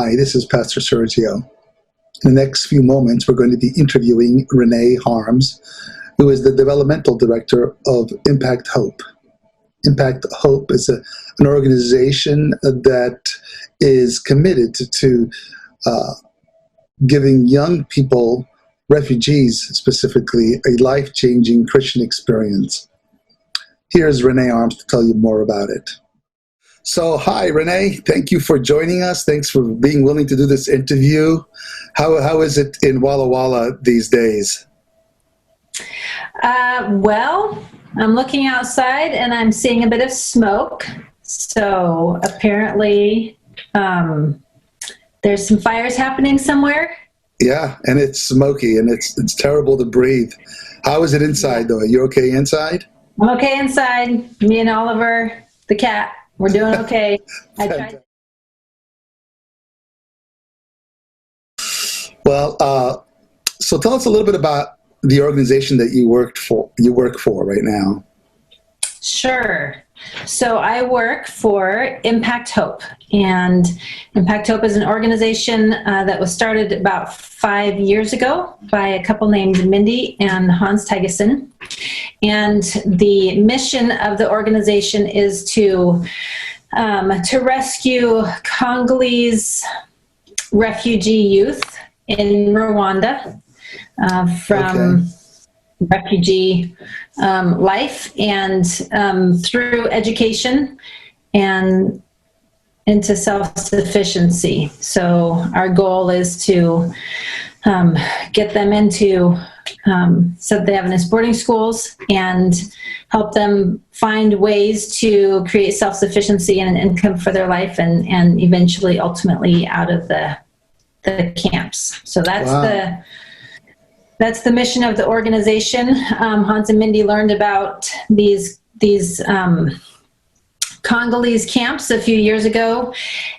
Hi, this is Pastor Sergio. In the next few moments, we're going to be interviewing Renee Harms, who is the developmental director of Impact Hope. Impact Hope is an organization that is committed to giving young people, refugees specifically, a life-changing Christian experience. Here's Renee Harms to tell you more about it. So, hi, Renee. Thank you for joining us. Thanks for being willing to do this interview. How is it in Walla Walla these days? Well, I'm looking outside and I'm seeing a bit of smoke. So apparently there's some fires happening somewhere. Yeah, and it's smoky and it's terrible to breathe. How is it inside, though? Are you okay inside? I'm okay inside. Me and Oliver, the cat. We're doing okay. I tried. Well, so tell us a little bit about the organization that you work for right now. Sure. So I work for Impact Hope, and Impact Hope is an organization that was started about 5 years ago by a couple named Mindy and Hans Tygeson. And the mission of the organization is to rescue Congolese refugee youth in Rwanda from refugee life, and through education and into self-sufficiency. So our goal is to get them into Seventh-day Adventist boarding schools and help them find ways to create self-sufficiency and an income for their life, and eventually, ultimately, out of the camps. So that's the mission of the organization. Hans and Mindy learned about these Congolese camps a few years ago,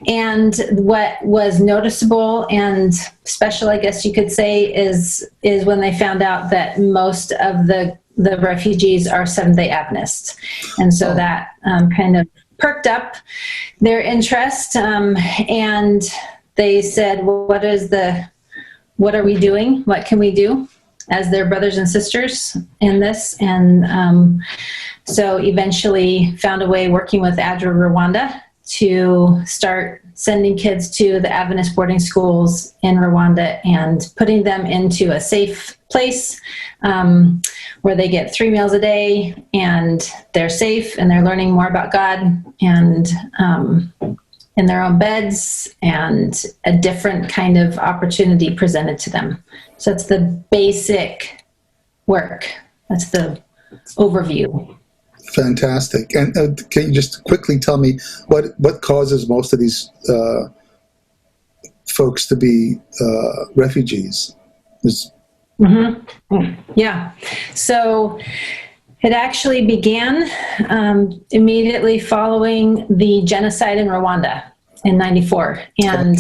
and what was noticeable and special, I guess you could say, is when they found out that most of the refugees are Seventh-day Adventists, and so that kind of perked up their interest, and they said, "What are we doing? What can we do as their brothers and sisters in this?" And so eventually found a way, working with ADRA Rwanda, to start sending kids to the Adventist boarding schools in Rwanda and putting them into a safe place where they get 3 meals a day, and they're safe and they're learning more about God, and in their own beds, and a different kind of opportunity presented to them. So it's the basic work. That's the overview. Fantastic. And can you just quickly tell me what causes most of these folks to be refugees? Yeah. So it actually began immediately following the genocide in Rwanda in '94, and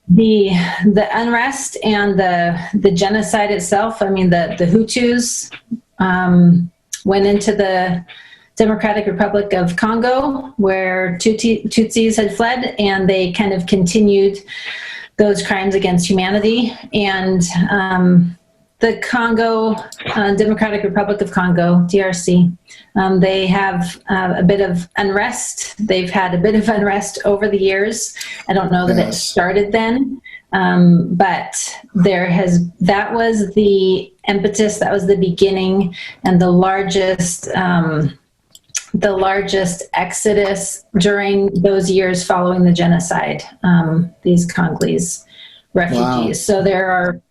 the unrest and the genocide itself. I mean, the Hutus went into the Democratic Republic of Congo, where Tutsis had fled, and they kind of continued those crimes against humanity. And the Congo, Democratic Republic of Congo, DRC, they have a bit of unrest. They've had a bit of unrest over the years. I don't know that it started then, but that was the impetus, that was the beginning, and the largest exodus during those years following the genocide, these Congolese refugees. Wow. So there are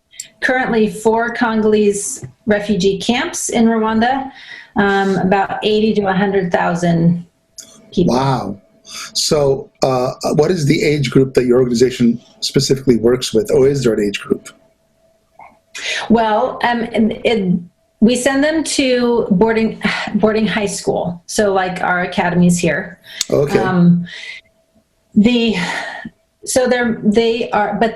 currently 4 Congolese refugee camps in Rwanda, about 80 to 100,000 people. Wow. So what is the age group that your organization specifically works with, or is there an age group? Well, we send them to boarding high school, so like our academies here. Okay.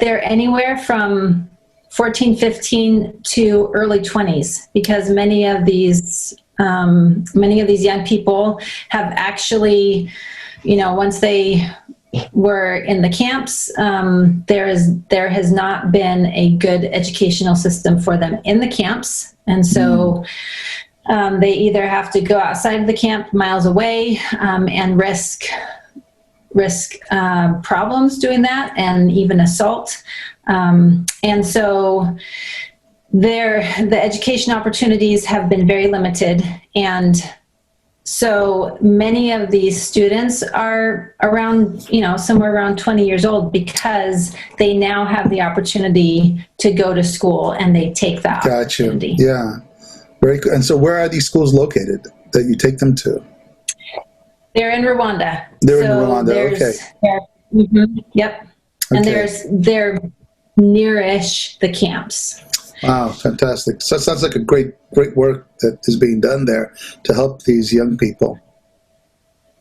They're anywhere from 14, 15 to early 20s, because many of these young people have actually, once they were in the camps, there has not been a good educational system for them in the camps. And so they either have to go outside of the camp miles away and risk problems doing that, and even assault. And so the education opportunities have been very limited. And so many of these students are around, somewhere around 20 years old, because they now have the opportunity to go to school, and they take that opportunity. Yeah. Very good. And so where are these schools located that you take them to? They're in Rwanda. They're in Rwanda, okay. Yep. Okay. And they're near-ish the camps. Wow, fantastic. So it sounds like a great work that is being done there to help these young people.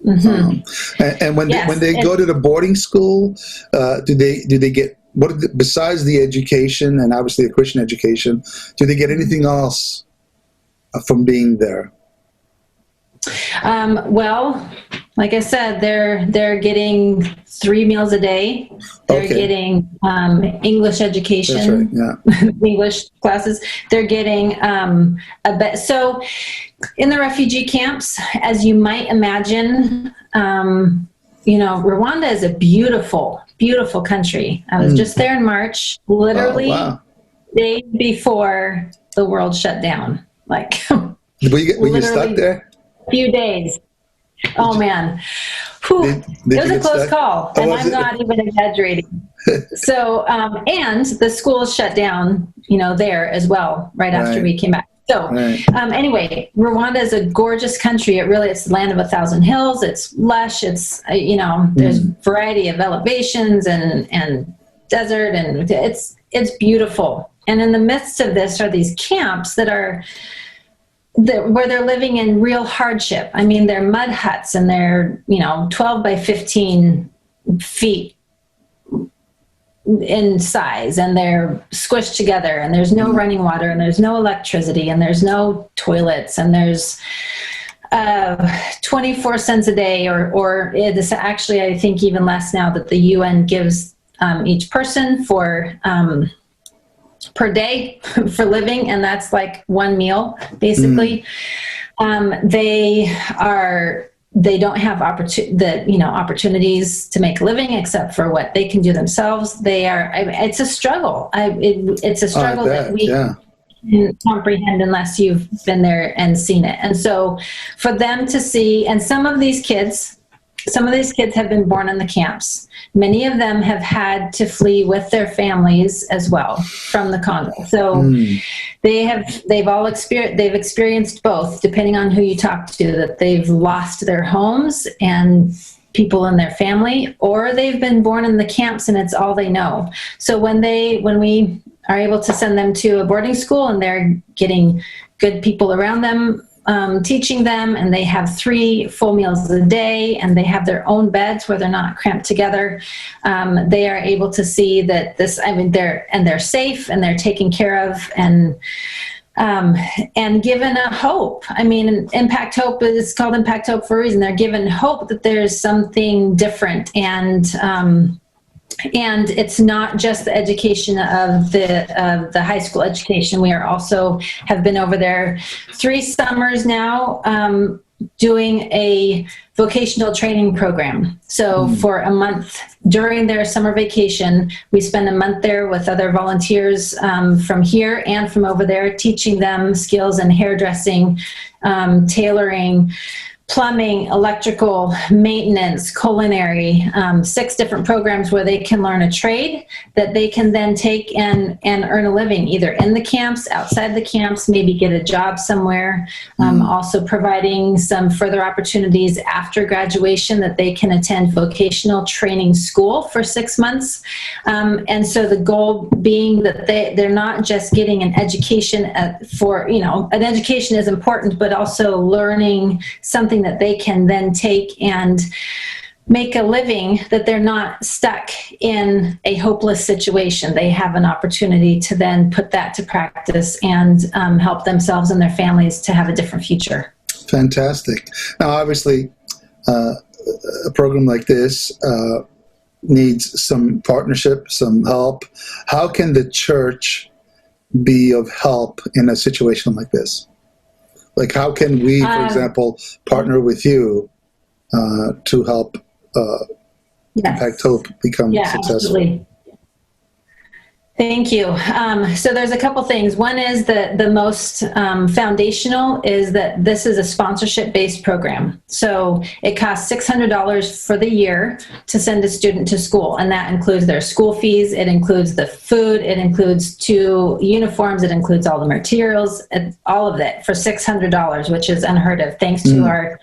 And when they go to the boarding school, do they get, besides the education and obviously a Christian education, do they get anything else from being there? Well, like I said, they're getting 3 meals a day. They're getting English education. That's right, yeah. English classes. They're getting a bit. So in the refugee camps, as you might imagine, Rwanda is a beautiful, beautiful country. I was just there in March, literally day before the world shut down. Like, were you stuck there? A few days. Oh man. It was a close call, and I'm not even exaggerating. So, and the schools shut down, there as well, right after we came back. So, anyway, Rwanda is a gorgeous country. It's the land of 1,000 hills. It's lush. It's, there's variety of elevations and desert, and it's beautiful. And in the midst of this are these camps that are where they're living in real hardship. I mean, they're mud huts, and they're, 12 by 15 feet in size, and they're squished together, and there's no running water, and there's no electricity, and there's no toilets, and there's 24 cents a day, or it's actually, I think, even less now, that the UN gives each person for per day for living, and that's like one meal basically. They don't have opportunities to make a living except for what they can do themselves. It's a struggle. It's a struggle that we can't comprehend unless you've been there and seen it. And so for them to see, and some of these kids have been born in the camps. Many of them have had to flee with their families as well from the Congo. So they've experienced both, depending on who you talk to, that they've lost their homes and people in their family, or they've been born in the camps and it's all they know. So when we are able to send them to a boarding school, and they're getting good people around them, teaching them, and they have 3 full meals a day, and they have their own beds where they're not cramped together. They are able to see that they're safe, and they're taken care of, and given a hope. I mean, Impact Hope is called Impact Hope for a reason. They're given hope that there's something different, and it's not just the education of the high school education. We have been over there 3 summers now, doing a vocational training program. So for a month during their summer vacation, we spend a month there with other volunteers from here and from over there, teaching them skills in hairdressing, tailoring, plumbing, electrical, maintenance, culinary, 6 different programs where they can learn a trade that they can then take and earn a living, either in the camps, outside the camps, maybe get a job somewhere. Also providing some further opportunities after graduation that they can attend vocational training school for 6 months. And so the goal being that they're not just getting an education an education is important, but also learning something that they can then take and make a living, that they're not stuck in a hopeless situation. They have an opportunity to then put that to practice and help themselves and their families to have a different future. Fantastic. Now, obviously, a program like this needs some partnership, some help. How can the church be of help in a situation like this? Like, how can we, for example, partner with you to help Impact Hope become successful? Absolutely. Thank you. So there's a couple things. One is the most foundational is that this is a sponsorship-based program. So it costs $600 for the year to send a student to school, and that includes their school fees, it includes the food, it includes 2 uniforms, it includes all the materials, all of it for $600, which is unheard of, thanks to our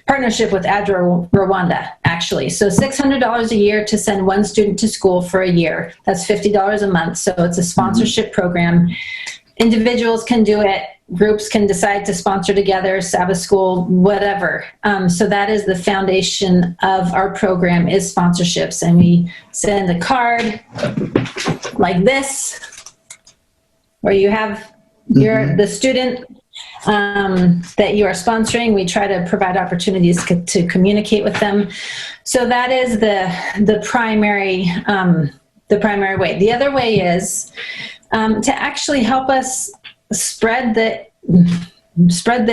partnership with Rwanda, actually. So $600 a year to send one student to school for a year. That's $50 a month. So it's a sponsorship program. Individuals can do it. Groups can decide to sponsor together, Sabbath school, whatever. So that is the foundation of our program, is sponsorships. And we send a card like this, where you have the student that you are sponsoring. We try to provide opportunities to communicate with them. So that is the primary way. The other way is to actually help us spread the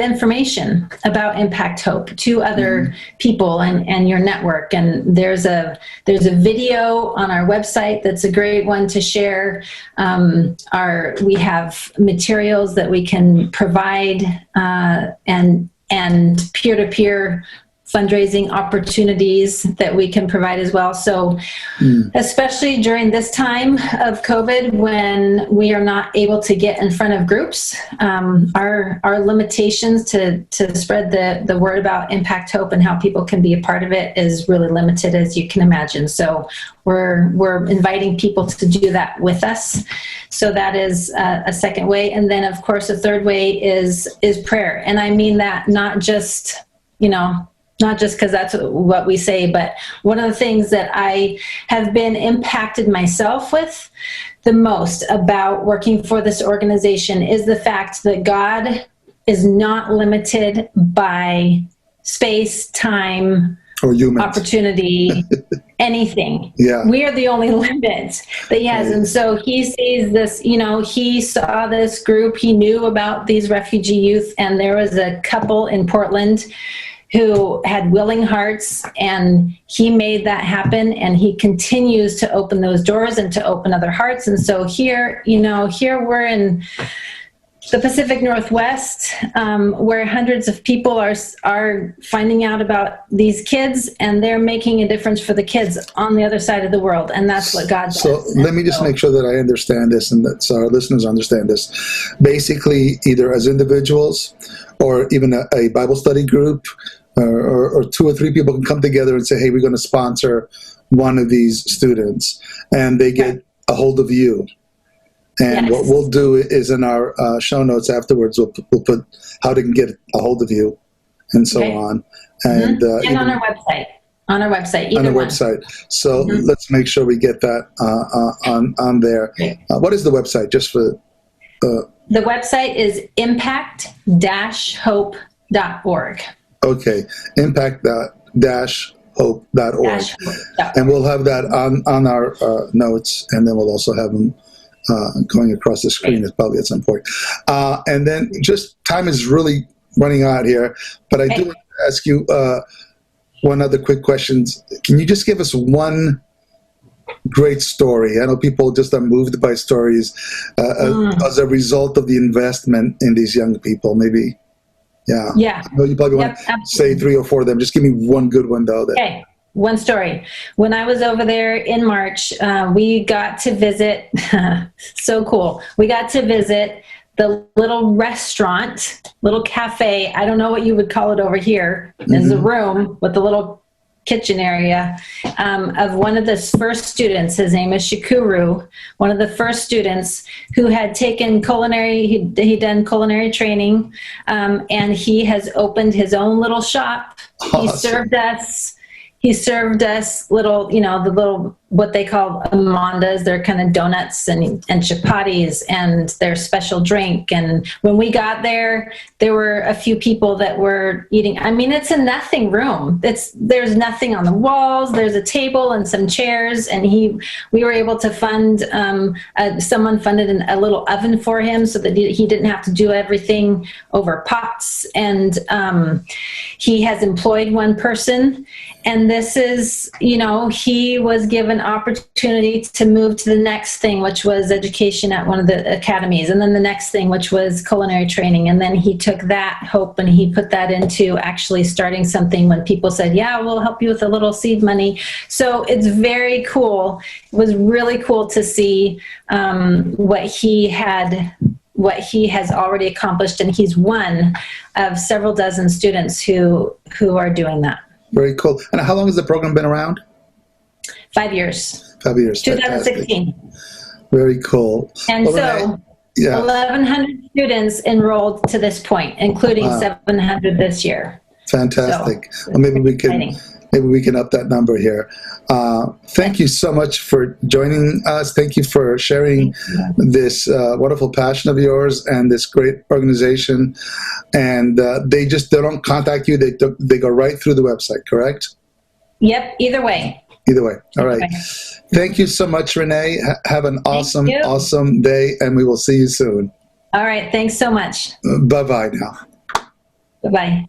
information about Impact Hope to other people and your network. And there's a video on our website that's a great one to share. We have materials that we can provide and peer-to-peer fundraising opportunities that we can provide as well. So especially during this time of COVID, when we are not able to get in front of groups, our limitations to spread the word about Impact Hope and how people can be a part of it is really limited, as you can imagine. So we're inviting people to do that with us. So that is a second way. And then, of course, a third way is prayer. And I mean that not just because that's what we say, but one of the things that I have been impacted myself with the most about working for this organization is the fact that God is not limited by space, time, or humans, opportunity, anything. Yeah. We are the only limit that he has. Right. And so he sees this, he saw this group, he knew about these refugee youth, and there was a couple in Portland who had willing hearts, and he made that happen, and he continues to open those doors and to open other hearts. And so here we're in the Pacific Northwest, where hundreds of people are finding out about these kids, and they're making a difference for the kids on the other side of the world, and that's what God does. So let me just make sure that I understand this, and that our listeners understand this. Basically, either as individuals or even a Bible study group, or 2 or 3 people can come together and say, hey, we're going to sponsor one of these students, and they get a hold of you. And what we'll do is in our show notes afterwards, we'll put how they can get a hold of you and so on. And, and on our website. On our website. On our website. So let's make sure we get that on there. What is the website? Just for the website is impact-hope.org. Okay, impact-hope.org. And we'll have that on our notes, and then we'll also have them going across the screen probably at some point. And then just time is really running out here, but I do want to ask you one other quick question. Can you just give us one great story? I know people just are moved by stories as a result of the investment in these young people, maybe. Yeah. I know you probably want to say 3 or 4 of them. Just give me one good one, though. Okay. One story. When I was over there in March, we got to visit, so cool. We got to visit the little restaurant, little cafe. I don't know what you would call it over here. There's a room with the little kitchen area of one of the first students. His name is Shikuru, one of the first students who had taken culinary, he'd done culinary training, and he has opened his own little shop. Awesome. He served us. he served us little, the little, what they call amandas. They're kind of donuts and chapatis and their special drink. And when we got there were a few people that were eating. I mean, it's a nothing room. There's nothing on the walls. There's a table and some chairs. And we were able to fund, someone funded a little oven for him so that he didn't have to do everything over pots. And he has employed one person. And this is, he was given opportunity to move to the next thing, which was education at one of the academies. And then the next thing, which was culinary training. And then he took that hope and he put that into actually starting something when people said, yeah, we'll help you with a little seed money. So it's very cool. It was really cool to see what he has already accomplished. And he's one of several dozen students who are doing that. Very cool. And how long has the program been around? 5 years. 5 years. 2016. Fantastic. Very cool. And well, Renee, 1,100 students enrolled to this point, including 700 this year. Fantastic. So, well, maybe we can up that number here. Thank you so much for joining us. Thank you for sharing this wonderful passion of yours and this great organization. And they don't contact you. They go right through the website, correct? Yep. Either way. Either way. All right. Thank you so much, Renee. Have an awesome day, and we will see you soon. All right. Thanks so much. Bye-bye now. Bye-bye.